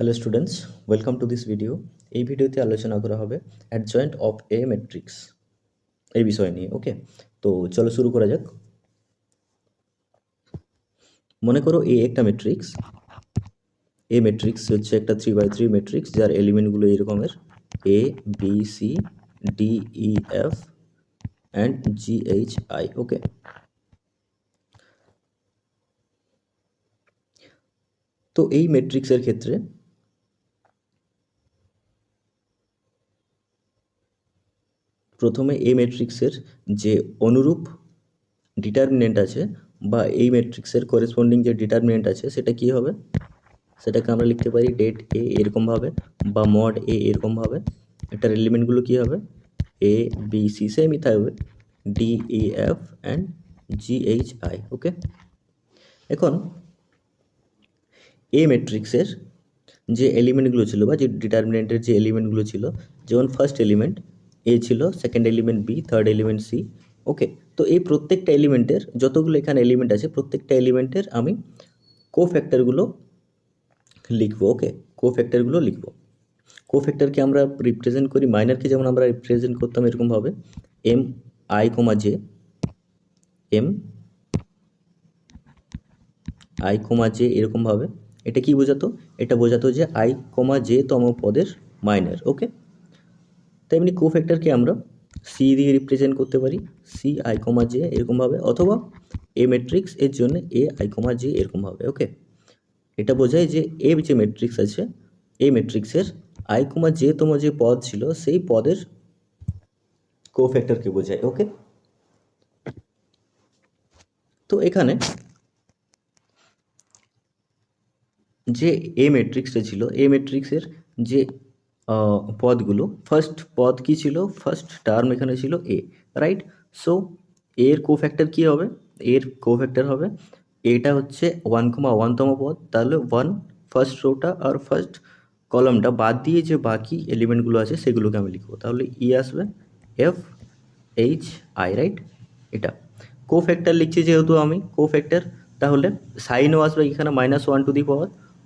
Hello students, welcome to this video. এই ভিডিওতে আলোচনা করা হবে অ্যাডজয়েন্ট অফ এ ম্যাট্রিক্স এই বিষয় নিয়ে। ওকে, তো চলো শুরু করা যাক। মনে করো এ একটা ম্যাট্রিক্স। এ ম্যাট্রিক্স হচ্ছে একটা 3x3 ম্যাট্রিক্স যার এলিমেন্টগুলো এই রকমের A B C D E F and G H I. Okay, তো এই ম্যাট্রিক্সের ক্ষেত্রে প্রথমে এই ম্যাট্রিক্সের যে অনুরূপ ডিটারমিনেন্ট আছে বা এই ম্যাট্রিক্সের করেসপন্ডিং যে ডিটারমিনেন্ট আছে সেটা কি হবে, সেটাকে আমরা লিখতে পারি ডেট এ এরকমভাবে বা মড এ এরকমভাবে। এটার এলিমেন্টগুলো কী হবে, এ বি সি সেমই থাকবে, D E F and G H I. Okay, এখন এ ম্যাট্রিক্সের যে এলিমেন্টগুলো ছিল বা যে ডিটারমিনেন্টের যে এলিমেন্টগুলো ছিল, যেমন ফার্স্ট এলিমেন্ট এ ছিল, second element B, third element C. Okay, তো এই প্রত্যেকটা এলিমেন্টের যতগুলো এখানে এলিমেন্ট আছে প্রত্যেকটা এলিমেন্টের আমি কোফ্যাক্টরগুলো লিখবো। ওকে, কোফ্যাক্টরগুলো লিখবো। কোফ্যাক্টরকে আমরা রিপ্রেজেন্ট করি, মাইনারকে যেমন আমরা রিপ্রেজেন্ট করতাম এরকমভাবে M I comma J, M I comma J এরকমভাবে। এটা কি বোঝাতো, এটা বোঝাতো যে আই কমা জে তম পদের মাইনার। ওকে, তেমনি কোফ্যাক্টরকে আমরা সি দিয়ে রিপ্রেজেন্ট করতে পারি, সি আই কমা জে এরকমভাবে, অথবা এ ম্যাট্রিক্স এর জন্য এ আই কমা জে এরকমভাবে। ওকে, এটা বোঝায় যে এ যে ম্যাট্রিক্স আছে এই ম্যাট্রিক্সের আই কমা জে তম যে পদ ছিল সেই পদের কোফ্যাক্টরকে বোঝায়। ওকে, তো এখানে যে এ ম্যাট্রিক্সটা ছিল, এ ম্যাট্রিক্সের যে পদগুলো, ফার্স্ট পদ কি ছিল, ফার্স্ট টার্ম এখানে ছিল এ, রাইট? সো এর কোফ্যাক্টর কি হবে, এর কোফ্যাক্টর হবে, এটা হচ্ছে 1,1তম পদ, তাহলে 1 ফার্স্ট রোটা আর ফার্স্ট কলামটা বাদ দিয়ে যে বাকি এলিমেন্টগুলো আছে সেগুলোকে আমি লিখবো, তাহলে ই আসবে এফ এইচ আই, রাইট? এটা কোফ্যাক্টর লিখছি যেহেতু আমি কোফ্যাক্টর, তাহলে সাইনও আসবে এখানে -1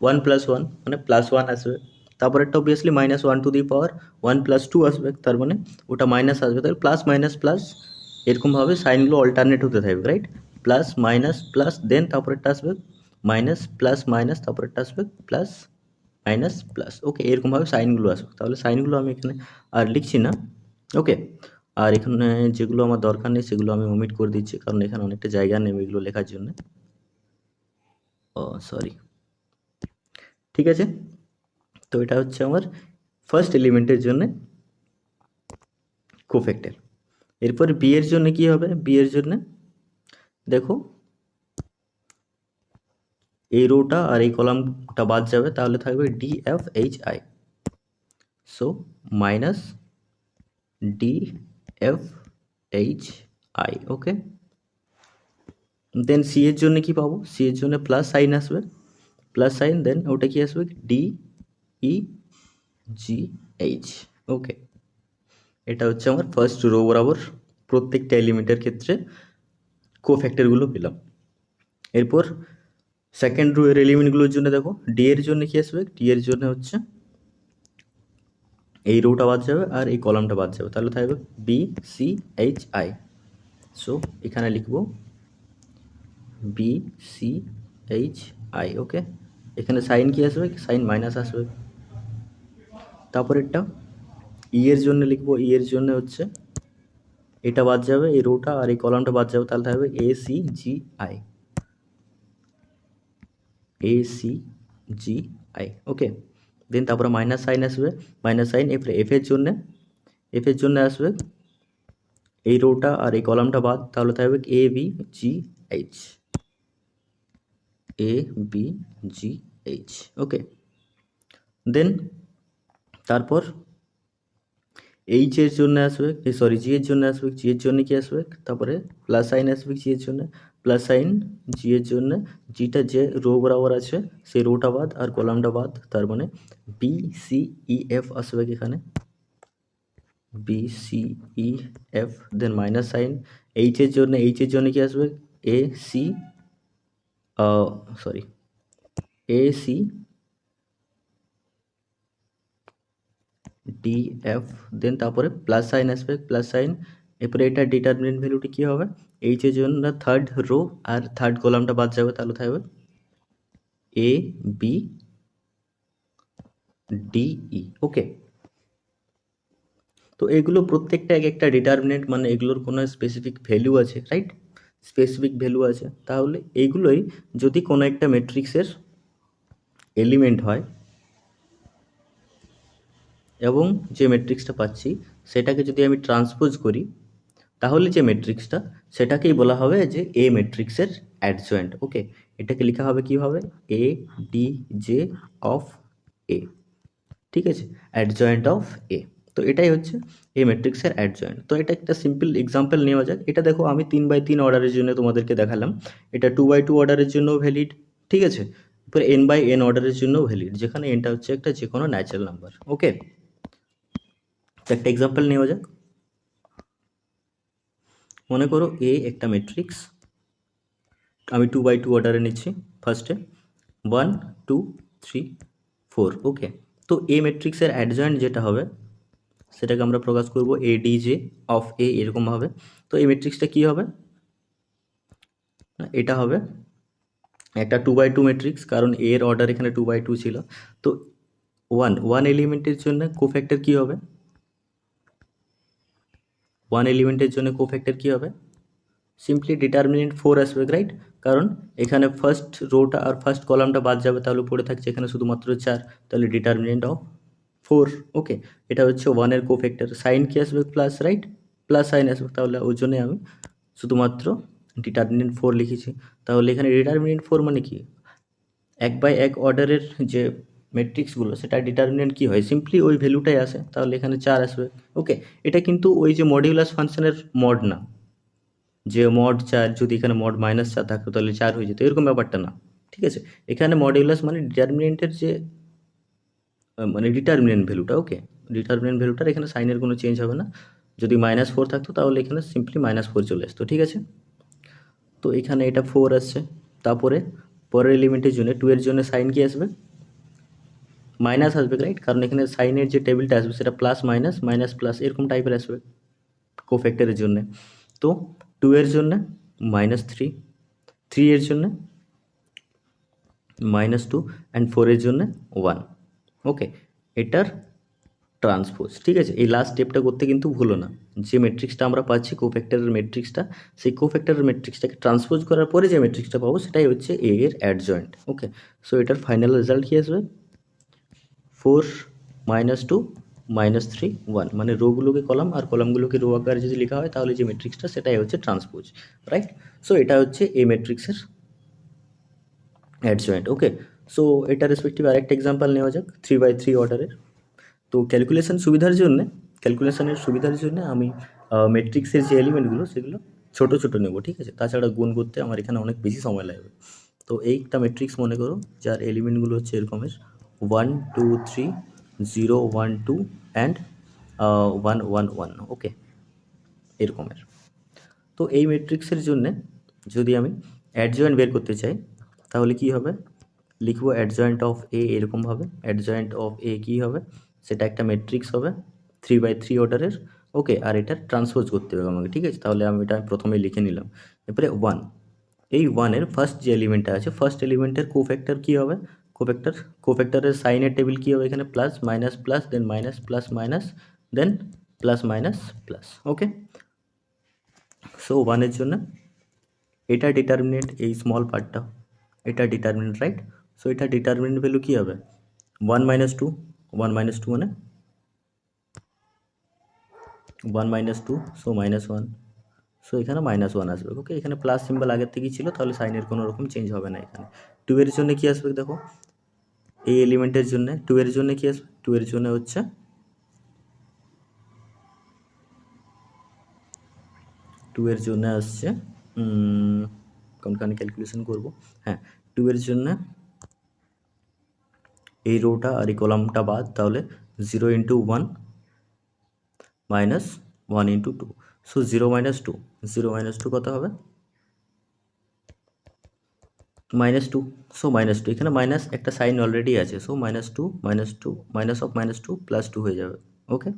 1 + 1 মানে +1 আসবে, তারপরেরটা অবভিয়াসলি -1 + 2 আসবে, তার মানে ওটা মাইনাস আসবে, তাহলে প্লাস মাইনাস প্লাস এরকমভাবে সাইনগুলো অল্টারনেট হতে থাকবে, রাইট? প্লাস মাইনাস প্লাস, দেন তারপরেরটা আসবে মাইনাস প্লাস মাইনাস, তারপরেরটা আসবে প্লাস মাইনাস প্লাস। ওকে, এরকমভাবে সাইনগুলো আসবে, তাহলে সাইনগুলো আমি এখানে আর লিখছি না। ওকে, আর এখানে যেগুলো আমার দরকার নেই সেগুলো আমি ওমিট করে দিচ্ছি, কারণ এখানে অনেকটা জায়গা নেবে এগুলো লেখার জন্য। ও সরি, ঠিক আছে। তো এটা হচ্ছে আমার ফার্স্ট এলিমেন্টের জন্য কোফ্যাক্টর। এরপর বি এর জন্য কি হবে, বি এর জন্য দেখো এই রোটা আর এই কলামটা বাদ যাবে, তাহলে থাকবে D F H I. So minus D F H I. Okay, then C এর জন্য কি পাবো, সি এর জন্য প্লাস সাইন আসবে, প্লাস সাইন, দেন ওটা কি আসবে ডি ই জি এইচ। ওকে, এটা হচ্ছে আমার ফার্স্ট রো বরাবর প্রত্যেকটা এলিমেন্টের ক্ষেত্রে কোফ্যাক্টরগুলো পেলাম। এরপর সেকেন্ড রো এর এলিমেন্টগুলোর জন্য দেখো ডি এর জন্য কি আসবে, ডি এর জন্য হচ্ছে এই রোটা বাদ যাবে আর এই কলামটা বাদ যাবে, তাহলে থাকবে B C H I. So এখানে লিখবো B C H I. Okay, এখানে সাইন কি আসবে, সাইন মাইনাস আসবে। তারপরেরটা ই এর জন্য লিখবো, ই এর জন্য হচ্ছে এটা বাদ যাবে, এই রোটা আর এই কলামটা বাদ যাবে, তাহলে থাকবে A C G I, A C G I. Okay, then তারপরে মাইনাস সাইন আসবে, মাইনাস সাইন এফ, এফ এর জন্য, এফ এর জন্য আসবে এই রোটা আর এই কলামটা বাদ, তাহলে থাকবে A B G H, A B G H. ওকে, দেন তারপর এইচ এর জন্য আসবে, সরি জি এর জন্য আসবে, জি এর জন্য কি আসবে, তারপরে প্লাস সাইন আসবে জি এর জন্য, প্লাস সাইন জি এর জন্য, জিটা যে রো বরাবর আছে সেই রোটা বাদ আর কলামটা বাদ, তার মানে বি সি ই এফ আসবে এখানে, B C E F, then minus sign H এর জন্য, এইচ এর জন্য কি আসবে A C, sorry A C D F, then তারপরে প্লাস সাইন আসবে, প্লাস সাইন, এরপরে এটা ডিটারমিনেন্ট ভ্যালুটি কী হবে, এইচের জন্য থার্ড রো আর থার্ড কলামটা বাদ যাবে, তাহলে থাকবে এ বি ডি ই। ওকে, তো এগুলো প্রত্যেকটা এক একটা ডিটারমিনেন্ট, মানে এগুলোর কোনো স্পেসিফিক ভ্যালু আছে, রাইট, স্পেসিফিক ভ্যালু আছে। তাহলে এইগুলোই যদি কোনো একটা ম্যাট্রিক্সের এলিমেন্ট হয় এবং যে ম্যাট্রিক্সটা পাচ্ছি সেটাকে যদি আমি ট্রান্সপোজ করি, তাহলে যে ম্যাট্রিক্সটা সেটাকেই বলা হবে যে এ ম্যাট্রিক্সের অ্যাডজয়েন্ট। ওকে, এটাকে লেখা হবে কীভাবে, এ ডি জে অফ এ, ঠিক আছে, অ্যাডজয়েন্ট অফ এ। তো এটাই হচ্ছে এই ম্যাট্রিক্সের অ্যাডজয়েন্ট। তো এটা একটা সিম্পল এক্সাম্পল নেওয়া যাক। এটা দেখো আমি 3x3 অর্ডারের জন্য তোমাদেরকে দেখালাম, এটা 2x2 অর্ডারের জন্যও ভ্যালিড, ঠিক আছে, এরপরে n/n অর্ডারের জন্যও ভ্যালিড, যেখানে এনটা হচ্ছে একটা যে কোনো ন্যাচারাল নাম্বার। ওকে, তো একটা এক্সাম্পল নেওয়া যাক। মনে করো এ একটা ম্যাট্রিক্স, আমি 2x2 অর্ডারে নিচ্ছি, ফার্স্টে 1 2 3 4। ওকে, তো এ ম্যাট্রিক্সের অ্যাডজয়েন্ট যেটা হবে সেটাকে আমরা প্রকাশ করব এ ডি জে অফ এ, এরকম হবে। তো এই ম্যাট্রিক্সটা কী হবে, এটা হবে একটা 2x2 ম্যাট্রিক্স, কারণ এর অর্ডার এখানে 2x2 ছিল। তো ওয়ান এলিমেন্টের জন্য কোফ্যাক্টর কী হবে, ওয়ান এলিমেন্টের জন্য কোফ্যাক্টর কী হবে, সিম্পলি ডিটারমিনেন্ট 4 আসবে, রাইট, কারণ এখানে ফার্স্ট রোটা আর ফার্স্ট কলামটা বাদ যাবে, তাহলে পড়ে থাকছে এখানে শুধুমাত্র 4, তাহলে ডিটারমিনেন্ট অফ 4। ওকে, এটা হচ্ছে ওয়ানের কোফ্যাক্টর, সাইন কি আসবে প্লাস, রাইট, প্লাস সাইন আসবে, তাহলে ওই জন্যে আমি শুধুমাত্র ডিটারমিনেন্ট 4 লিখেছি। তাহলে এখানে ডিটারমিনেন্ট 4 মানে কি, 1/1 অর্ডারের যে ম্যাট্রিক্সগুলো সেটা ডিটারমিনেন্ট কী হয়, সিম্পলি ওই ভ্যালুটাই আসে, তাহলে এখানে 4 আসবে। ওকে, এটা কিন্তু ওই যে মডিউলাস ফাংশনের মড না, যে মড 4 যদি এখানে মড -4 থাকতো তাহলে 4 হয়ে যেত, এরকম ব্যাপারটা না, ঠিক আছে। এখানে মডিউলাস মানে ডিটারমিনেন্টের যে মানে ডিটারমিনেন্ট ভ্যালুটা। ওকে, ডিটারমিনেন্ট ভ্যালুটার এখানে সাইনের কোনো চেঞ্জ হবে না, যদি -4 থাকতো তাহলে এখানে সিম্পলি -4 চলে আসতো, ঠিক আছে। তো এখানে এটা 4 আসছে, তারপরে পরের এলিমেন্টের জন্য 2 এর জন্য সাইন কি আসবে, মাইনাস আসবে, রাইট, কারণ এখানে সাইনের যে টেবিলটা আসবে সেটা প্লাস মাইনাস মাইনাস প্লাস এরকম টাইপের আসবে কোফ্যাক্টরের জন্য। তো 2 এর জন্য -3, 3 এর জন্য -2 অ্যান্ড 4 এর জন্য 1। ওকে, এটার ট্রান্সপোজ, ঠিক আছে। এই লাস্ট স্টেপটা করতে কিন্তু ভুলো না, যে ম্যাট্রিক্সটা আমরা পাচ্ছি কোফ্যাক্টরের ম্যাট্রিক্সটা, সেই কোফ্যাক্টরের ম্যাট্রিক্সটাকে ট্রান্সপোজ করার পরে যে ম্যাট্রিক্সটা পাবো সেটাই হচ্ছে এ এর অ্যাডজয়েন্ট। ওকে, সো এটার ফাইনাল রেজাল্ট কী আসবে, 4 -2 -3 1, মানে রোগুলোকে কলাম আর কলামগুলোকে রো আকারে যদি লেখা হয় তাহলে যে ম্যাট্রিক্সটা সেটাই হচ্ছে ট্রান্সপোজ, রাইট। সো এটা হচ্ছে এই ম্যাট্রিক্সের অ্যাডজয়েন্ট। ওকে, সো এটা রেসপেক্টিভ আরেকটা এক্সাম্পল নেওয়া যাক 3x3 অর্ডারের। তো ক্যালকুলেশনের সুবিধার জন্য আমি ম্যাট্রিক্সের যে এলিমেন্টগুলো সেগুলো ছোট ছোট নেব, ঠিক আছে, তাছাড়া গুণ করতে আমার এখানে অনেক বেশি সময় লাগবে। তো এইটা ম্যাট্রিক্স মনে করো যার এলিমেন্টগুলো হচ্ছে এরকমের 1 2 3 0 1 2 অ্যান্ড 1 1 1। ওকে, এরকমের। তো এই ম্যাট্রিক্সের জন্যে যদি আমি অ্যাডজয়েন্ট বের করতে চাই তাহলে কি হবে, লিখবো অ্যাডজয়েন্ট অফ এ, এরকমভাবে অ্যাডজয়েন্ট অফ এ কী হবে, সেটা একটা ম্যাট্রিক্স হবে 3x3 অর্ডারের। ওকে, আর এটা ট্রান্সপোজ করতে হবে আমাকে, ঠিক আছে, তাহলে আমি এটা প্রথমেই লিখে নিলাম। এরপরে 1, এই 1-এর ফার্স্ট যে এলিমেন্টটা আছে ফার্স্ট এলিমেন্টের কোফ্যাক্টর কী হবে, কোফ্যাক্টরের সাইনের টেবিল কী হবে, এখানে plus minus plus then minus plus minus then plus minus plus. Okay, so 1-এর জন্য এটা ডিটারমিনেন্ট, এই স্মল পার্টটা এটা ডিটারমিনেন্ট, রাইট। সো এটা ডিটারমিনেন্ট ভ্যালু কী হবে, 1 -2, 1 -2 মানে 1 -2, সো -1, সো এখানে -1 আসবে। ওকে, এখানে প্লাস সিম্বল আগের থেকেই ছিল, তাহলে সাইনের কোনো রকম চেঞ্জ হবে না এখানে। 2 এর জন্য কী আসবে দেখো, এই এলিমেন্টের জন্য 2 এর জন্য কী আসবে, 2 এর জন্য হচ্ছে 2 এর জন্য আসছে কোনখানে ক্যালকুলেশন করব, হ্যাঁ 2 এর জন্য এই রোটা আর এই কলামটা বাদ, তাহলে 0 × 1 -1 × 2, সো 0 -2, 0 -2 কত হবে, -2, সো -2, এখানে মাইনাস একটা সাইন অলরেডি আছে, সো -2 -2 -2 +2 হয়ে যাবে। ওকে,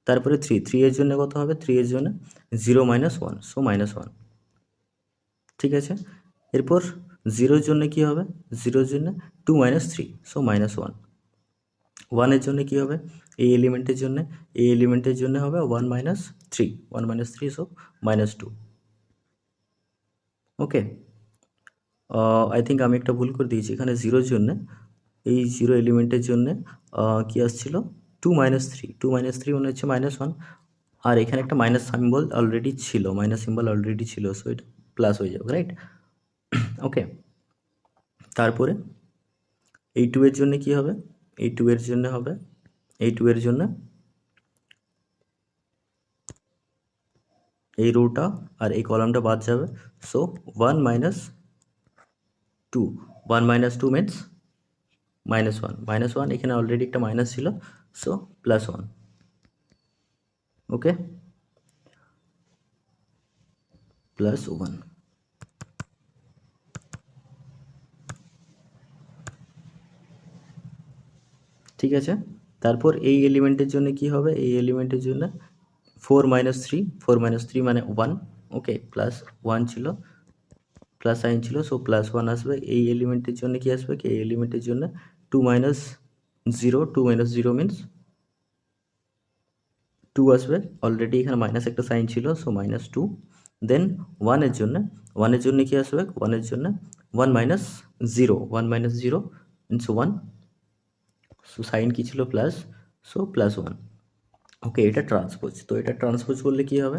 তারপরে 3 এর জন্য কত হবে? 3 এর জন্য 0 মাইনাস 1, সো মাইনাস 1। ঠিক আছে, এরপর 0-র জন্য কি হবে? 0-র জন্য 2 মাইনাস 3, সো মাইনাস 1। 1-এর জন্য কি হবে? এই এলিমেন্টের জন্য, এই এলিমেন্টের জন্য হবে 1 minus 3, 1 minus 3, so minus 2। Okay, I think আমি একটা ভুল করে দিয়েছি এখানে। 0-র জন্য, এই 0 এলিমেন্টের জন্য কি আসছিল? 2 মাইনাস 3, 2 মাইনাস 3 মনে হচ্ছে মাইনাস 1, আর এখানে একটা মাইনাস সিম্বল অলরেডি ছিল, মাইনাস সিম্বল অলরেডি ছিল, সো এটা প্লাস হয়ে যাবে, রাইট? ওকে, তারপরে এই 2 এর জন্য কি হবে? এই 2 এর জন্য হবে, এই 2 এর জন্য এই রোটা আর এই কলামটা বাদ যাবে, so 1 minus 2, 1 minus 2 means minus 1, minus 1, এখানে অলরেডি একটা মাইনাস ছিল, সো প্লাস 1। ওকে, প্লাস 1। ঠিক আছে, তারপর এই এলিমেন্টের জন্য কি হবে? এই এলিমেন্টের জন্য 4 মাইনাস 3, 4 মাইনাস 3 মানে 1। ওকে, প্লাস 1 ছিল, প্লাস সাইন ছিল, সো প্লাস 1 আসবে। এই এলিমেন্টের জন্য কি আসবে? কি এই এলিমেন্টের জন্য 2 মাইনাস 0, 2 মাইনাস 0 মিনস 2 আসবে, অলরেডি এখানে মাইনাস একটা সাইন ছিল, সো মাইনাস 2। দেন 1-এর জন্য, 1-এর জন্য কি আসবে? 1-এর জন্য 1 minus 0, 1 minus 0 means 1, so sign কি ছিল? Plus, so plus 1। ওকে, এটা ট্রান্সপোজ, তো এটা ট্রান্সপোজ করলে কি হবে?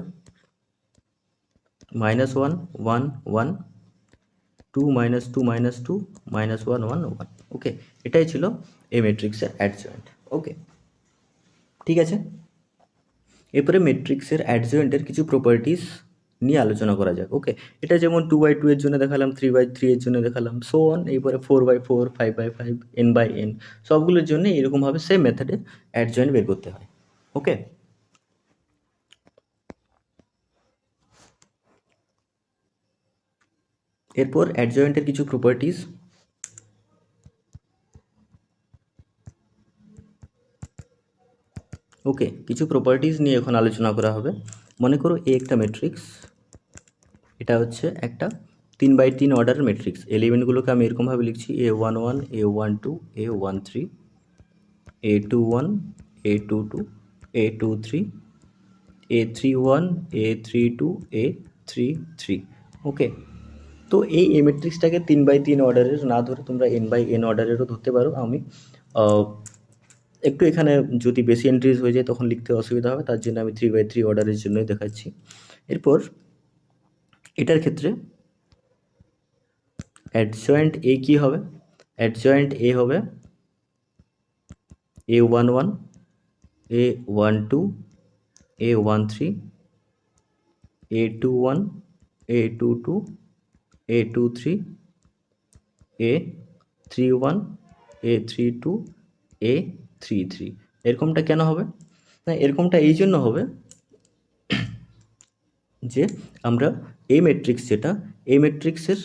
Minus 1, 1, 1, 2 minus 2 minus 2, minus 1, 1, 1। ওকে, এটাই ছিল এই ম্যাট্রিক্সের অ্যাডজয়েন্ট। ওকে, ঠিক আছে, এরপরে ম্যাট্রিক্সের অ্যাডজয়েন্টের কিছু প্রপার্টিস নিয়ে আলোচনা করা যাক। ওকে, এটা যেমন 2/2 এর জন্য দেখালাম, 3/3 এর জন্য দেখালাম, সো অন। এরপরে 4/4, 5/5, n/n, সবগুলোর জন্য এরকমভাবে সেম মেথডে অ্যাডজয়েন্ট বের করতে হয়। ওকে, এরপর অ্যাডজয়েন্টের কিছু প্রপার্টিস। ওকে, কিছু প্রপার্টিস নিয়ে এখন আলোচনা করা হবে। মনে করো এ একটা ম্যাট্রিক্স, এটা হচ্ছে একটা 3/3 অর্ডারের ম্যাট্রিক্স। এলিমেন্টগুলোকে আমি এরকমভাবে লিখছি: A11, A12, A13, A21, A22, A23, A31, A32, A33। ওকে, তো এই ম্যাট্রিক্সটাকে 3/3 অর্ডারের না ধরে তোমরা n/n অর্ডারেরও ধরতে পারো। আমি একটু এখানে যদি বেশি এন্ট্রিজ হয়ে যায় তখন লিখতে অসুবিধা হবে, তার জন্য আমি 3/3 অর্ডারের জন্যই দেখাচ্ছি। এরপর এটার ক্ষেত্রে অ্যাডজয়েন্ট এ কী হবে? অ্যাডজয়েন্ট এ হবে A11, A12, A13, A21, A22, A23, A31, A32, A33। এরকমটা কেন হবে? না, এরকমটা এই জন্য হবে যে আমরা এই ম্যাট্রিক্স যেটা, এই ম্যাট্রিক্সের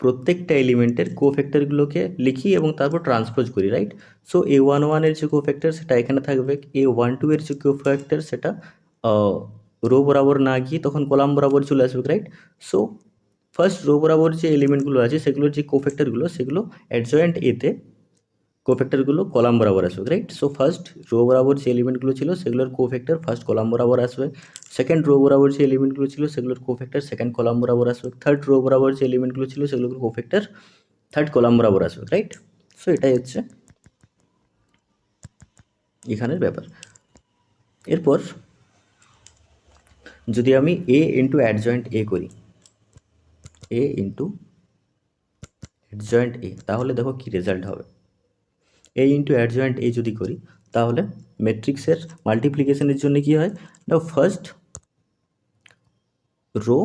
প্রত্যেকটা এলিমেন্টের কোফ্যাক্টরগুলোকে লিখি এবং তারপর ট্রান্সপোজ করি, রাইট? সো A11 এর যে কোফ্যাক্টর সেটা এখানে থাকবে, A12 এর যে কোফ্যাক্টর সেটা রো বরাবর না গিয়ে তখন কলাম বরাবর চলে আসবে, রাইট? সো ফার্স্ট রো বরাবর যে এলিমেন্টগুলো আছে সেগুলোর যে কোফ্যাক্টরগুলো সেগুলো অ্যাডজয়েন্ট এতে কোফ্যাক্টরগুলো কলাম বরাবর আসবে, রাইট? সো ফার্স্ট রো বরাবর যে এলিমেন্টগুলো ছিল সেগুলোর কোফ্যাক্টর ফার্স্ট কলাম বরাবর আসবে। সেকেন্ড রো বরাবর যে এলিমেন্টগুলো ছিল সেগুলোর কোফ্যাক্টর সেকেন্ড কলাম বরাবর আসবে। থার্ড রো বরাবর যে এলিমেন্টগুলো ছিল সেগুলোর কোফ্যাক্টর থার্ড কলাম বরাবর আসবে, রাইট? সো এটাই হচ্ছে এখানের ব্যাপার। এরপর যদি আমি এ ইন্টু অ্যাডজয়েন্ট এ করি, এ ইন্টু অ্যাডজয়েন্ট এ, তাহলে দেখো কি রেজাল্ট হবে। এ ইন্টু অ্যাডজয়েন্ট এ যদি করি তাহলে ম্যাট্রিক্সের মাল্টিপ্লিকেশনের জন্য কি হয় না, ফার্স্ট রো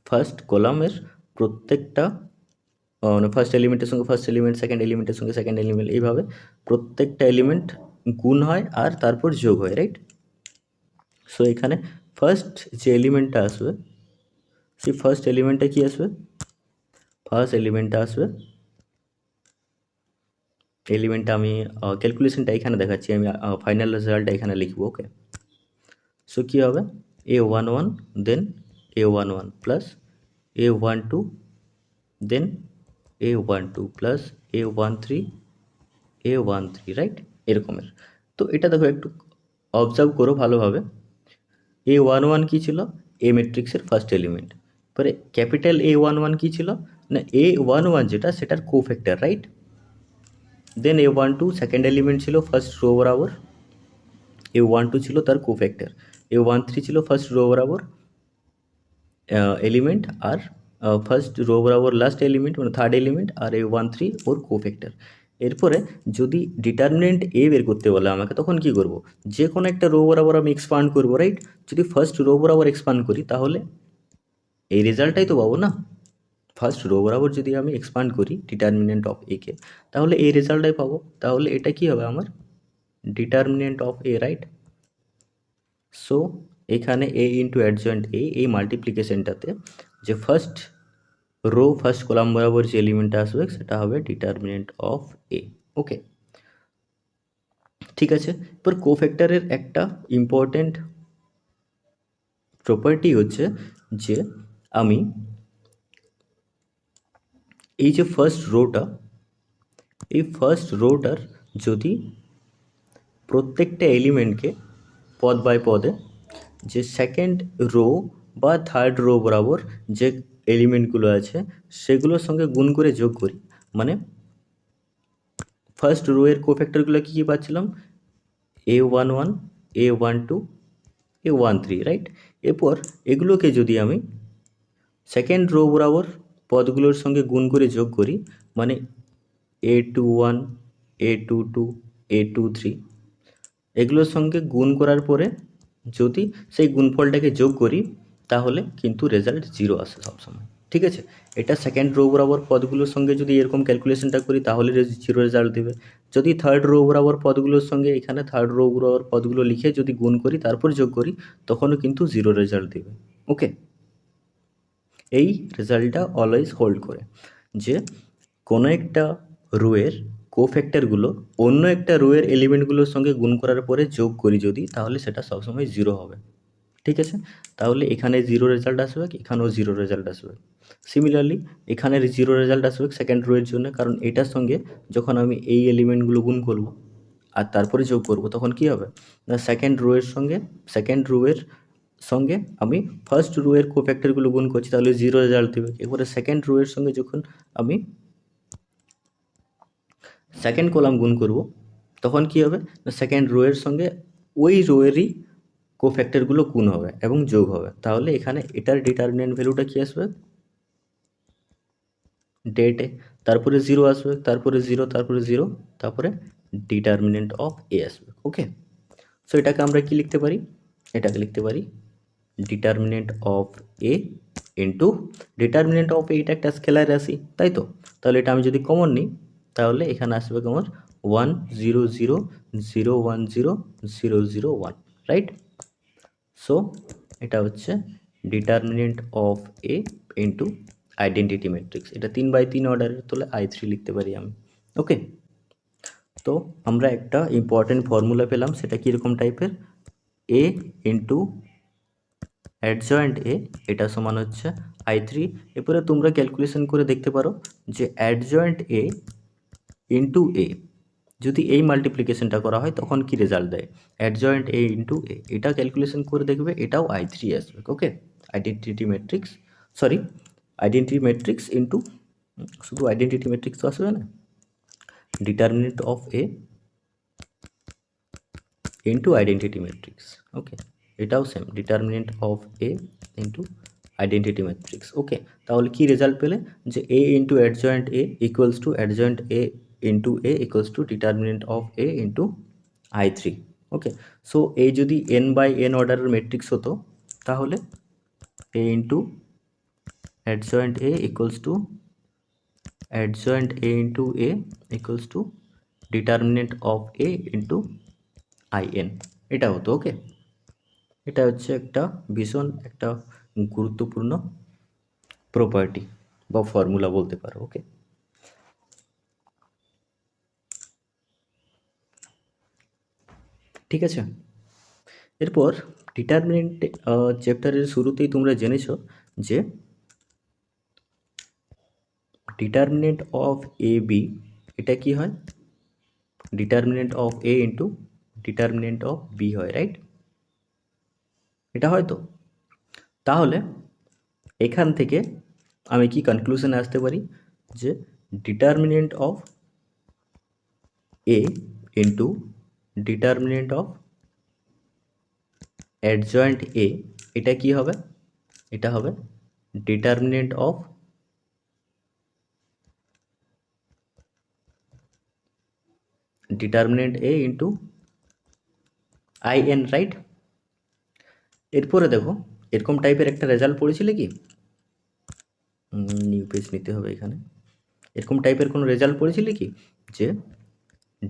ফার্স্ট কলামের প্রত্যেকটা ফার্স্ট এলিমেন্টের সঙ্গে ফার্স্ট এলিমেন্ট, সেকেন্ড এলিমেন্টের সঙ্গে সেকেন্ড এলিমেন্ট, এইভাবে প্রত্যেকটা এলিমেন্ট গুণ হয় আর তারপর যোগ হয়, রাইট? সো এখানে ফার্স্ট যে এলিমেন্টটা আসবে সেই ফার্স্ট এলিমেন্টটা কি আসবে? ফার্স্ট এলিমেন্টটা আসবে এলিমেন্টটা আমি ক্যালকুলেশনটা এখানে দেখাচ্ছি, আমি ফাইনাল রেজাল্টটা এখানে লিখবো। ওকে, সো কী হবে, A11 দেন A11 প্লাস A12 দেন A12 plus A13 A13, right, এরকমের। তো এটা দেখো একটু অবজার্ভ করো ভালোভাবে। A11 কী ছিল, এ ম্যাট্রিক্সের ফার্স্ট এলিমেন্ট। পরে ক্যাপিটাল A11 কী ছিল না, A11 যেটা সেটার কোফ্যাক্টর, রাইট। দেন A12 সেকেন্ড এলিমেন্ট ছিল ফার্স্ট রো বরাবর, A12 ছিল তার কোফ্যাক্টর, A13 ছিল ফার্স্ট রো বরাবর এলিমেন্ট, আর ফার্স্ট রো বরাবর লাস্ট এলিমেন্ট মানে থার্ড এলিমেন্ট, আর A13 ওর কোফ্যাক্টর। এরপরে যদি ডিটারমিনেন্ট এ বের করতে বলে আমাকে, তখন কি করব, যে কোনো একটা রো বরাবর আমি এক্সপান্ড করবো, রাইট। যদি ফার্স্ট রো বরাবর এক্সপান্ড করি তাহলে এই রেজাল্টটাই তো পাবো না। ফার্স্ট রো বরাবর যদি আমি এক্সপান্ড করি ডিটারমিনেন্ট অফ এ কে, তাহলে এই রেজাল্টটাই পাবো। তাহলে এটা কি হবে আমার determinant of A, right. So এখানে এ ইন্টু অ্যাডজয়েন্ট এ, এই মাল্টিপ্লিকেশনটাতে যে ফার্স্ট রো ফার্স্ট কলাম বরাবর যে এলিমেন্টটা আসবে সেটা হবে ডিটারমিনেন্ট অফ এ। ওকে, ঠিক আছে। এবার কোফ্যাক্টরের একটা ইম্পর্টেন্ট প্রপার্টি হচ্ছে যে আমি এই যে ফার্স্ট রোটা, এই ফার্স্ট রোটার যদি প্রত্যেকটা এলিমেন্টকে পদ বাই পদে যে সেকেন্ড রো বা থার্ড রো বরাবর যে এলিমেন্টগুলো আছে সেগুলোর সঙ্গে গুণ করে যোগ করি, মানে ফার্স্ট রো এর কোফ্যাক্টরগুলো কী কী পাচ্ছিলাম, A11 A12 A13, রাইট। এরপর এগুলোকে যদি আমি সেকেন্ড রো বরাবর পদগুলোর সঙ্গে গুণ করে যোগ করি, মানে A21 A22 A23, এগুলোর সঙ্গে গুণ করার পরে যদি সেই গুণফলটাকে যোগ করি তাহলে কিন্তু রেজাল্ট জিরো আসে সবসময়, ঠিক আছে। এটা সেকেন্ড রো বরাবর পদগুলোর সঙ্গে যদি এরকম ক্যালকুলেশনটা করি তাহলে জিরো রেজাল্ট দেবে। যদি থার্ড রো বরাবর পদগুলোর সঙ্গে এখানে থার্ড রো বরাবর পদগুলো লিখে যদি গুণ করি তারপর যোগ করি তখনও কিন্তু জিরো রেজাল্ট দেবে। ওকে, এই রেজাল্টটা অলওয়েজ হোল্ড করে যে কোনো একটা রোয়ের কোফ্যাক্টরগুলো অন্য একটা রোয়ের এলিমেন্টগুলোর সঙ্গে গুণ করার পরে যোগ করি যদি, তাহলে সেটা সবসময় জিরো হবে, ঠিক আছে। তাহলে এখানে জিরো রেজাল্ট আসবে, এখানেও জিরো রেজাল্ট আসবে। সিমিলারলি এখানের জিরো রেজাল্ট আসবে সেকেন্ড রোয়ের জন্য, কারণ এটার সঙ্গে যখন আমি এই এলিমেন্টগুলো গুণ করব আর তারপরে যোগ করব তখন কি হবে না, সেকেন্ড রোয়ের সঙ্গে আমি ফার্স্ট রোয়ের কোফ্যাক্টরগুলো গুণ করছি তাহলে জিরো রেজাল্ট দেবে। এরপরে সেকেন্ড রোয়ের সঙ্গে যখন আমি সেকেন্ড কলাম গুণ করব তখন কি হবে না, সেকেন্ড রোয়ের সঙ্গে ওই রোয়েরই কোফ্যাক্টরগুলো গুণ হবে এবং যোগ হবে। তাহলে এখানে এটার ডিটারমিনেন্ট ভ্যালুটা কি আসবে, ডেটে, তারপরে জিরো আসবে, তারপরে জিরো, তারপরে জিরো, তারপরে ডিটারমিনেন্ট অফ এ আসবে। ওকে, সো এটাকে আমরা কি লিখতে পারি, এটাকে লিখতে পারি determinant of A into determinant of এটা একটা স্কেলার রাশি, তাই তো। তাহলে এটা আমি যদি কমন নিই তাহলে এখানে আসবে আমার 1 0 0 0 1 0 0 0 1, রাইট। সো এটা হচ্ছে determinant of A into identity matrix. এটা 3x3 অর্ডারের, তাহলে I3 লিখতে পারি আমি। ওকে, তো আমরা একটা ইম্পর্টেন্ট ফর্মুলা পেলাম, সেটা কীরকম টাইপের, এ ইন্টু অ্যাডজয়েন্ট এ এটা সমান হচ্ছে I3। এরপরে তোমরা ক্যালকুলেশন করে দেখতে পারো যে অ্যাডজয়েন্ট এ ইন্টু এ যদি এই মাল্টিপ্লিকেশনটা করা হয় তখন কি রেজাল্ট দেয়, অ্যাডজয়েন্ট এ ইন্টু এ, এটা ক্যালকুলেশন করে দেখবে, এটাও I3 আসবে। Okay, identity matrix, sorry identity matrix into, শুধু আইডেন্টিটি ম্যাট্রিক্স তো আসবে না, determinant of A into identity matrix. Okay, এটাও same determinant of A into identity matrix. Okay, তাহলে কি রেজাল্ট পেলে যে A into adjoint A equals to adjoint A into A equals to determinant of A into I3। Okay, so এই যদি n/n অর্ডারের matrix হতো তাহলে A into adjoint A equals to adjoint A into A equals to determinant of A into IN, এটা হতো। ওকে, এটা হচ্ছে একটা ভীষণ একটা গুরুত্বপূর্ণ প্রপার্টি বা ফর্মুলা বলতে পারো। ওকে, ঠিক আছে। এরপর ডিটারমিনেন্ট চ্যাপ্টারের শুরুতেই তোমরা জেনেছো যে ডিটারমিনেন্ট অফ এ বি এটা কি হয়, determinant of A into determinant of B হয়, রাইট? এটা হয় তো। তাহলে এখান থেকে আমি কি কনক্লুশনে আসতে পারি যে determinant of A into determinant of adjoint A এটা কি হবে, এটা হবে determinant of determinant A into I N, right? এরপরে দেখো এরকম টাইপের একটা রেজাল্ট পড়েছিলে কি, নিউ পেজ নিতে হবে এখানে, এরকম টাইপের কোনো রেজাল্ট পড়েছিলে কি যে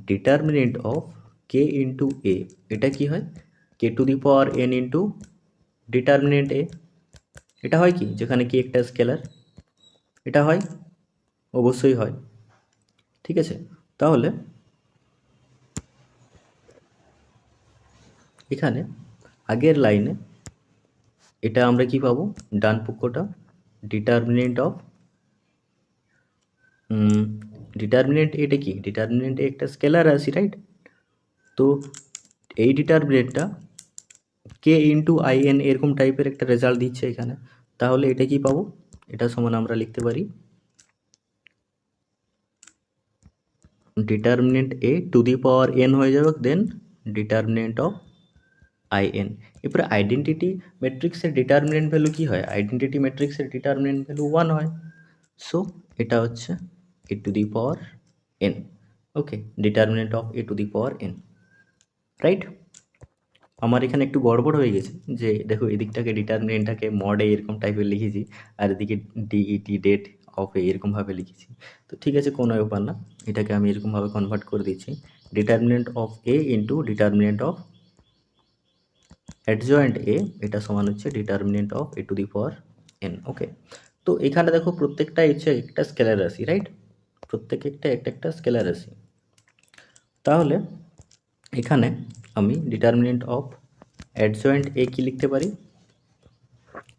determinant of K into A এটা কি হয়, K to the power N into determinant A, এটা হয় কি যেখানে কি একটা স্কেলার, এটা হয়, অবশ্যই হয়। ঠিক আছে, তাহলে এখানে আগের লাইনে এটা আমরা কি পাবো, ডান পক্ষটা ডিটারমিনেন্ট অফ ডিটারমিনেন্ট এটা কি, ডিটারমিনেন্ট একটা স্কেলার রাশি, রাইট? তো এই ডিটারমিনেন্টটা কে ইন্টু আই এন এরকম টাইপের একটা রেজাল্ট দিচ্ছে এখানে, তাহলে এটা কি পাবো, এটা সমান আমরা লিখতে পারি determinant A to the power N হয়ে যাবে, দেন ডিটারমিনেন্ট অফ আই এন। এরপরে আইডেন্টিটি ম্যাট্রিক্সের ডিটারমিনেন্ট ভ্যালু কি হয়, আইডেন্টিটি ম্যাট্রিক্সের ডিটারমিনেন্ট ভ্যালু 1 হয়। সো এটা হচ্ছে A to the power N, okay, determinant of A to the power N, right? আমার এখানে একটু গড়বড় হয়ে গেছে যে দেখো এদিকটাকে ডিটারমিনেন্টটাকে মড এ এরকম টাইপের লিখেছি, আর এদিকে ডিইটি ডেট অফ এ এরকমভাবে লিখেছি। তো ঠিক আছে, কোনো ব্যাপার না, এটাকে আমি এরকমভাবে কনভার্ট করে দিচ্ছি, determinant of A into determinant of adjoint A এটা সমান হচ্ছে determinant of A to the power N, okay. তো এখানে দেখো প্রত্যেকটা হচ্ছে একটা স্কেলার রাশি, রাইট? প্রত্যেক একটা একটা একটা স্কেলার রাশি। তাহলে এখানে আমি ডিটারমিনেন্ট অফ অ্যাডজয়েন্ট এ কি লিখতে পারি,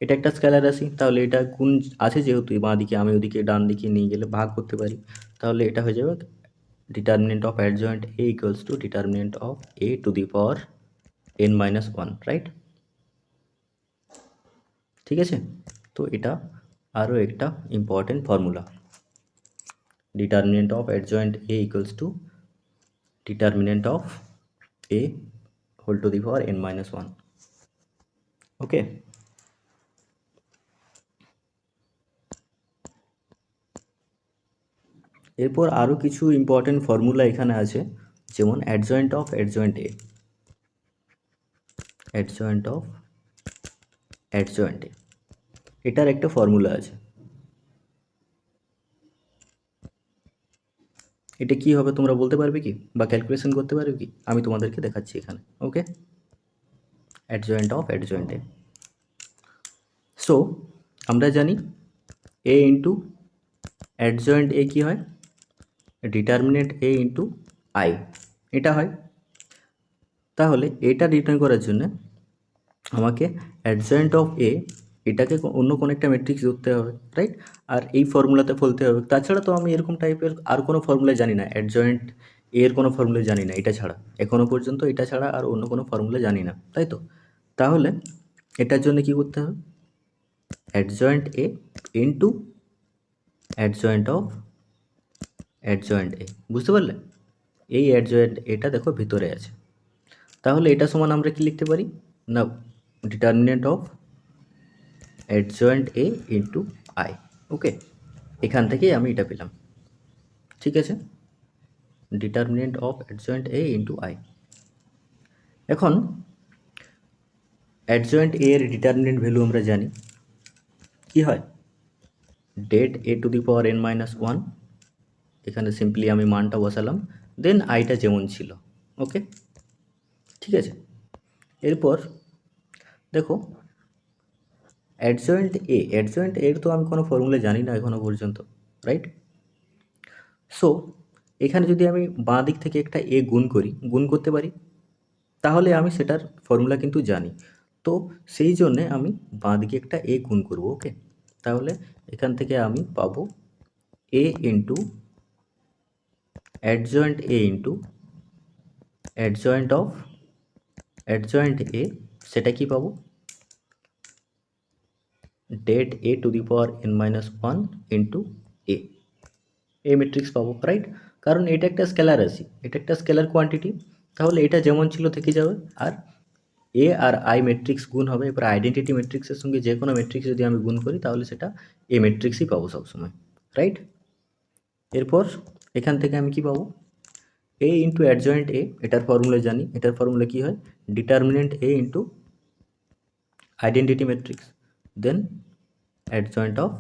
এটা একটা স্কেলার রাশি, তাহলে এটা গুণ আছে যেহেতু বাঁ দিকে, আমি ওদিকে ডান দিকে নিয়ে গেলে ভাগ করতে পারি, তাহলে এটা হয়ে যাবে determinant of adjoint A equals to determinant of A to the power N minus one, right? ঠিক আছে, তো এটা আরও একটা important formula, determinant of adjoint A equals to determinant of A whole to the power N minus one, okay. এরপর আরও কিছু important formula এখানে আছে, যেমন adjoint of adjoint A, adjoint of adjoint A এটার একটা ফর্মুলা আছে, এটা কি হবে তোমরা বলতে পারবে কি, বা ক্যালকুলেশন করতে পারবে কি, আমি তোমাদেরকে দেখাচ্ছি এখানে, okay. Adjoint of adjoint A, so আমরা জানি এ ইন্টু অ্যাডজয়েন্ট এ কী হয়, ডিটারমিনেন্ট এ ইন্টু আই এটা হয়। তাহলে এটা রিটার্ন করার জন্য আমাকে অ্যাডজয়েন্ট অফ এ এটাকে অন্য কোনো একটা ম্যাট্রিক্স ধরতে হবে, রাইট? আর এই ফর্মুলাতে ফেলতে হবে, তাছাড়া তো আমি এরকম টাইপের আর কোনো ফর্মুলা জানি না, অ্যাডজয়েন্ট এর কোনো ফর্মুলা জানি না এটা ছাড়া, এখনও পর্যন্ত এটা ছাড়া আর অন্য কোনো ফর্মুলা জানি না, তাই তো? তাহলে এটার জন্য কি করতে হবে, adjoint A into adjoint of adjoint A, বুঝতে পারলে? এই অ্যাডজয়েন্ট এটা দেখো ভিতরে আছে, তাহলে এটা সমান আমরা কি লিখতে পারি না, determinant of adjoint A into I, okay. এখান থেকেই আমি এটা পেলাম, ঠিক আছে, determinant of adjoint A into I. এখন অ্যাডজয়েন্ট এ এর ডিটারমিনেন্ট ভ্যালু আমরা জানি কি হয়, det A to the power N minus one, এখানে সিম্পলি আমি মানটা বসালাম, দেন আইটা যেমন ছিল, ওকে, ঠিক আছে। এরপর দেখো অ্যাডজয়েন্ট এর তো আমি কোনো ফর্মুলা জানি না এখনও পর্যন্ত, রাইট? সো এখানে যদি আমি বাঁ দিক থেকে একটা এ গুণ করি, গুণ করতে পারি, তাহলে আমি সেটার ফর্মুলা কিন্তু জানি। তো সেই জন্যে আমি বাঁ দিকে একটা এ গুণ করব। ওকে, তাহলে এখান থেকে আমি পাবো A into adjoint A into adjoint A, সেটা কি পাবো, det A to the power N minus one into A, A matrix পাবো, রাইট? কারণ এটা একটা স্কেলার রাশি, এটা একটা স্কেলার কোয়ান্টিটি, তাহলে এটা যেমন ছিল থেকে যাবে। আর এ আর আই ম্যাট্রিক্স গুণ হবে। এবার আইডেন্টিটি ম্যাট্রিক্সের সঙ্গে যে কোনো ম্যাট্রিক্স যদি আমি গুণ করি তাহলে সেটা এ ম্যাট্রিক্সই পাবো সবসময়, রাইট? এরপর এখান থেকে আমি কি পাবো, এ ইন্টু অ্যাডজয়েন্ট এ, এটার ফর্মুলা জানি। এটার ফর্মুলা কি হয়, determinant A into identity matrix then adjoint of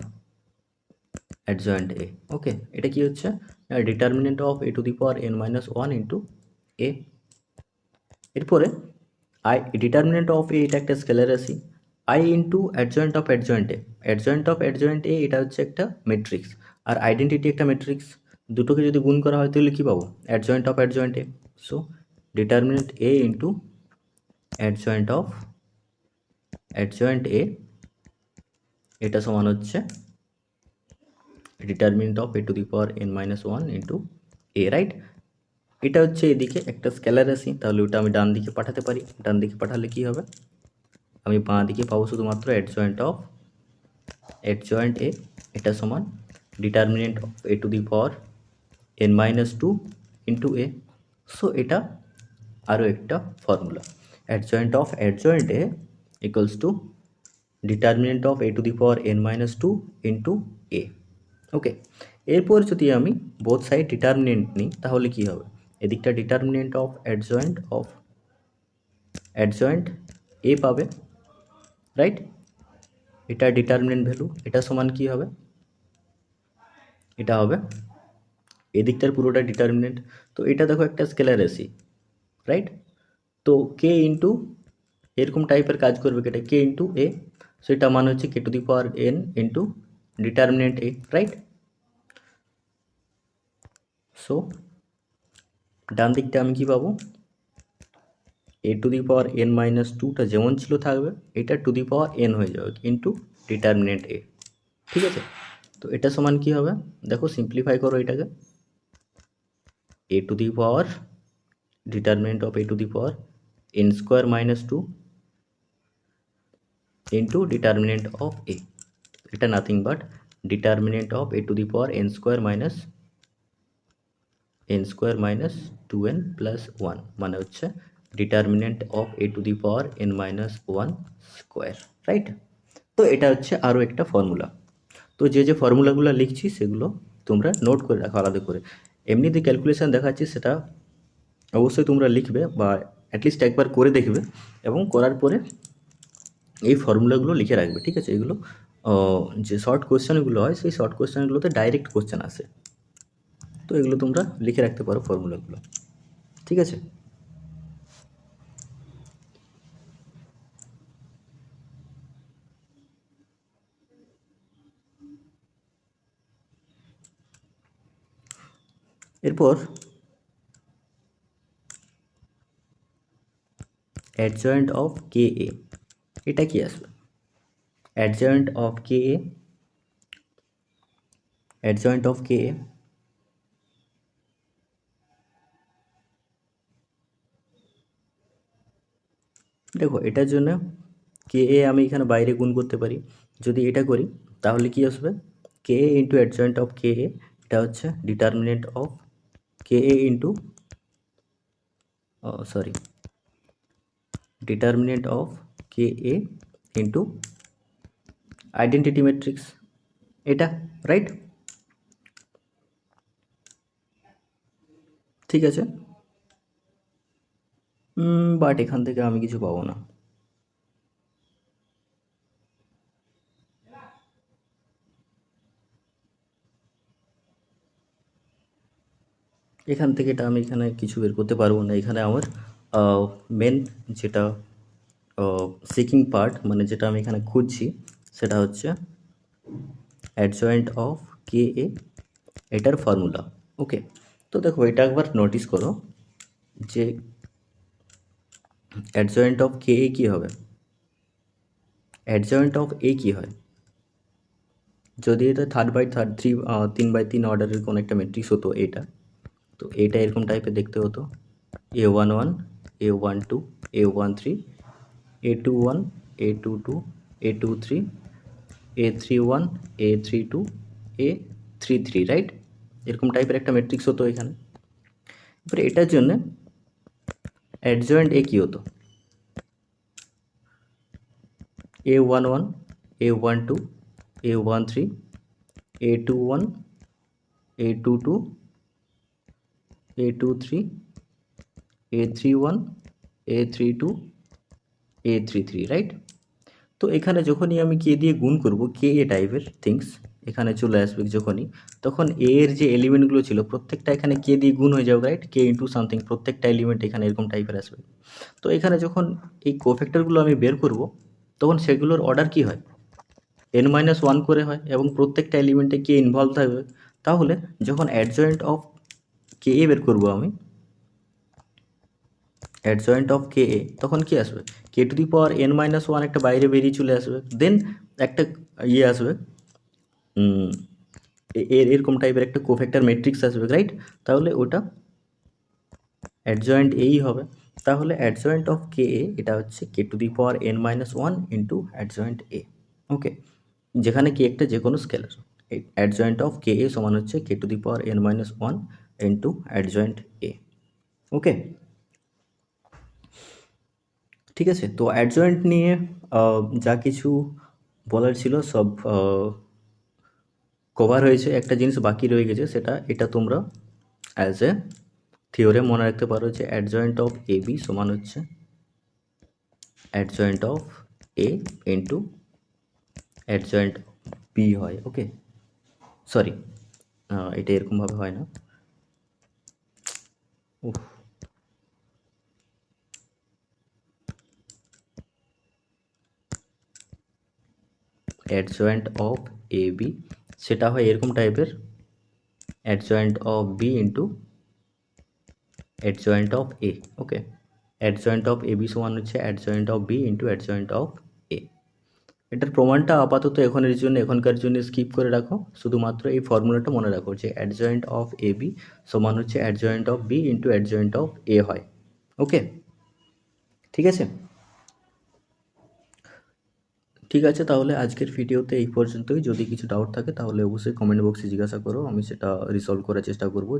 adjoint A. Okay, এটা কি হচ্ছে, determinant of A to the power N minus one into A. এরপরে আই ডিটারমিনেন্ট অফ এ, এটা একটা স্কেলার রাশি, I into adjoint of adjoint A, adjoint A এটা হচ্ছে একটা ম্যাট্রিক্স, আর আইডেন্টিটি একটা ম্যাট্রিক্স, দুটোকে যদি গুণ করা হয় তাহলে কী পাবো, adjoint of adjoint A. So determinant A into adjoint of adjoint A, এটা সমান হচ্ছে determinant of A to the power N minus one into A, right? এটা হচ্ছে এদিকে একটা স্কেলার রাশি, তাহলে ওটা আমি ডান দিকে পাঠাতে পারি। ডান দিকে পাঠালে কি হবে, আমি বাঁ দিকে পাবো শুধুমাত্র অ্যাডজয়েন্ট এ, এটা সমান determinant of A to the power N minus two into A. So এটা আরও একটা formula, adjoint of adjoint A equals to determinant of A to the power N minus two into A. Okay, এরপর যদি আমি both side determinant নিই তাহলে কি হবে, এদিকটা ডিটারমিনেন্ট অফ অ্যাডজয়েন্ট এ পাবে, রাইট? এটা ডিটারমিনেন্ট ভ্যালু, এটা সমান কি হবে, এটা হবে এদিকটার পুরোটা ডিটারমিনেন্ট। তো এটা দেখো একটা স্কেলার রাশি, রাইট? তো কে ইন্টু এরকম টাইপের কাজ করবে, কেটে কে ইন্টু এ, সেটা মানে হচ্ছে K to the power N into determinant A, right? So ডান দিকটা আমি কি পাবো, A to the power N minus টুটা যেমন ছিল থাকবে, এটা টু দি পাওয়ার এন হয়ে যাবে ইন্টু ডিটারমিনেন্ট এ, ঠিক আছে? তো এটা সমান কি হবে, দেখো সিম্পলিফাই করো এটাকে, A to the power determinant of A to the power N square minus two into determinant of A, এটা nothing but determinant of A to the power N square minus two N plus one, মানে হচ্ছে determinant of A to the power N minus one square, right? তো এটা হচ্ছে আরও একটা formula. তো যে যে ফর্মুলাগুলো লিখছি সেগুলো তোমরা নোট করে রাখো আলাদা করে। এমনিতে ক্যালকুলেশান দেখাচ্ছি, সেটা অবশ্যই তোমরা লিখবে বা অ্যাটলিস্ট একবার করে দেখবে, এবং করার পরে এই ফর্মুলাগুলো লিখে রাখবে, ঠিক আছে? এগুলো যে শর্ট কোয়েশ্চেনগুলো হয় সেই শর্ট কোয়েশ্চেনগুলোতে ডাইরেক্ট কোয়েশ্চেন আসে, তো এগুলো তোমরা লিখে রাখতে পারো ফর্মুলাগুলো, ঠিক আছে? এরপর অ্যাডজয়েন্ট অফ কে এ, এটা কি আসবে, adjoint of K A, adjoint of K A, দেখো এটার জন্য কে এ আমি এখানে বাইরে গুণ করতে পারি। যদি এটা করি তাহলে কি আসবে, কে এ ইন্টু অ্যাডজয়েন্ট অফ কে এ, এটা হচ্ছে determinant of K A into sorry determinant of K A into identity matrix, এটা, রাইট? ঠিক আছে, বাট এখান থেকে আমি কিছু পাবো না। এখান থেকে এটা আমি এখানে কিছু বের করতে পারবো না। এখানে আমার মেন যেটা সিকিং পার্ট, মানে যেটা আমি এখানে খুঁজছি, সেটা হচ্ছে অ্যাডজয়েন্ট অফ কে এ, এটার ফর্মুলা। ওকে, তো দেখো এটা একবার নোটিস করো যে অ্যাডজয়েন্ট অফ কে এ কী হবে? অ্যাডজয়েন্ট অফ এ কী হয়? যদি এটা 3/3 অর্ডারের কোনো একটা ম্যাট্রিক্স হতো এটা, তো এটা এরকম টাইপের দেখতে হতো, A11, A12, A13, A21, A22, A23, A31, A32, A33, right? এরকম টাইপের একটা ম্যাট্রিক্স হতো এখানে। এবারে এটার জন্য অ্যাডজয়েন্ট এ কী হতো? A11, A12, A13, A21, A22, A23, A31, A32, A33, right? তো এখানে যখনই আমি কে দিয়ে গুণ করব, কে এ টাইপের থিংস এখানে চলে আসবে যখনই, তখন এ এর যে এলিমেন্টগুলো ছিল প্রত্যেকটা এখানে কে দিয়ে গুণ হয়ে যাবে, রাইট? কে ইন্টু সামথিং, প্রত্যেকটা এলিমেন্ট এখানে এরকম টাইপের আসবে। তো এখানে যখন এই কোফ্যাক্টরগুলো আমি বের করব, তখন সেগুলোর অর্ডার কি হয়? n-1 করে হয়, এবং প্রত্যেকটা এলিমেন্টে কে ইনভলভ থাকবে। তাহলে যখন অ্যাডজয়েন্ট অফ কে এ বের করবো আমি, অ্যাডজয়েন্ট অফ কে এ, তখন কি আসবে? k⁻n-1 একটা বাইরে বেরিয়ে চলে আসবে, দেন একটা ইয়ে আসবে, এরকম টাইপের একটা কোফ্যাক্টর ম্যাট্রিক্স আসবে, রাইট? তাহলে ওটা অ্যাডজয়েন্ট এই হবে। তাহলে অ্যাডজয়েন্ট অফ কে এ এটা হচ্ছে k⁻n-1 ইন্টু অ্যাডজয়েন্ট এ। ওকে, যেখানে কে একটা যে কোনো স্কেলার। অ্যাডজয়েন্ট অফ কে এ সমান হচ্ছে k⁻n-1 ইন্টু অ্যাডজয়েন্ট এ। ওকে, ঠিক আছে। তো অ্যাডজয়েন্ট নিয়ে যা কিছু বলার ছিল সব কভার হয়েছে। একটা জিনিস বাকি রয়ে গেছে, সেটা এটা তোমরা অ্যাজ এ থিওরেম মনে রাখতে পারো যে অ্যাডজয়েন্ট অফ এ বি সমান হচ্ছে adjoint of A into adjoint B হয়। ওকে, সরি, এটা এরকমভাবে হয় না। উফ, অ্যাডজয়েন্ট অফ এ বি সেটা হয় এরকম টাইপের, adjoint of B into adjoint of A. Okay, adjoint of A B সমান হচ্ছে adjoint of B into adjoint of A. এটার প্রমাণটা আপাতত এখনকার জন্য স্কিপ করে রাখো, শুধুমাত্র এই ফর্মুলাটা মনে রাখো যে অ্যাডজয়েন্ট অফ এ বি সমান হচ্ছে adjoint of B into adjoint of A হয়। ওকে, ঠিক আছে। ঠিক আছে, তাহলে আজকের ভিডিওতে এই পর্যন্তই। যদি কিছু ডাউট থাকে তাহলে অবশ্যই কমেন্ট বক্সে জিজ্ঞাসা করো, আমি সেটা রিসলভ করার চেষ্টা করবো।